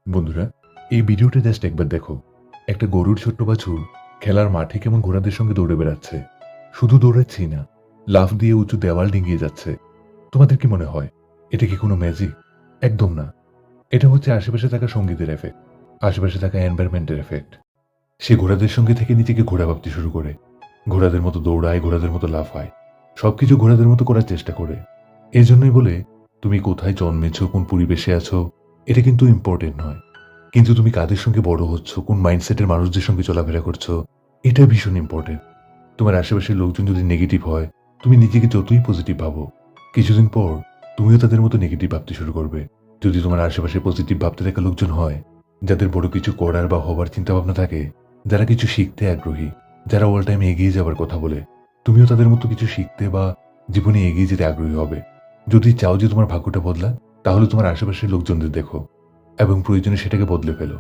বন্ধুরা, এই ভিডিওটা জাস্ট একবার দেখো। একটা গরুর ছোট্ট বাছুর খেলার মাঠে কেমন ঘোড়াদের সঙ্গে দৌড়ে বেড়াচ্ছে। শুধু দৌড়াচ্ছেই না, লাফ দিয়ে উঁচু দেওয়াল ডিঙ্গিয়ে যাচ্ছে। তোমাদের কি মনে হয় এটা কি কোনো ম্যাজিক? একদম না। এটা হচ্ছে আশেপাশে থাকা সঙ্গীতের এফেক্ট, আশেপাশে থাকা এনভায়রনমেন্টের এফেক্ট। সে ঘোড়াদের সঙ্গে থেকে নিজেকে ঘোড়া ভাবতে শুরু করে। ঘোড়াদের মতো দৌড়ায়, ঘোড়াদের মতো লাফায়, সবকিছু ঘোড়াদের মতো করার চেষ্টা করে। এই জন্যই বলে, তুমি কোথায় জন্মেছো, কোন পরিবেশে আছো, এটা কিন্তু ইম্পর্টেন্ট নয়। কিন্তু তুমি কাদের সঙ্গে বড় হচ্ছ, কোন মাইন্ডসেটের মানুষদের সঙ্গে চলাফেরা করছো, এটা ভীষণ ইম্পর্টেন্ট। তোমার আশেপাশের লোকজন যদি নেগেটিভ হয়, তুমি নিজেকে যতই পজিটিভ ভাবো, কিছুদিন পর তুমিও তাদের মতো নেগেটিভ ভাবতে শুরু করবে। যদি তোমার আশেপাশে পজিটিভ ভাবতে থাকা লোকজন হয়, যাদের বড় কিছু করার বা হবার চিন্তা ভাবনা থাকে, যারা কিছু শিখতে আগ্রহী, যারা অল টাইম এগিয়ে যাবার কথা বলে, তুমিও তাদের মতো কিছু শিখতে বা জীবনে এগিয়ে যেতে আগ্রহী হবে। যদি চাও যে তোমার ভাগ্যটা বদলাক, তাহলে তোমার আশেপাশের লোকজনদের দেখো এবং প্রয়োজনে সেটাকে বদলে ফেলো।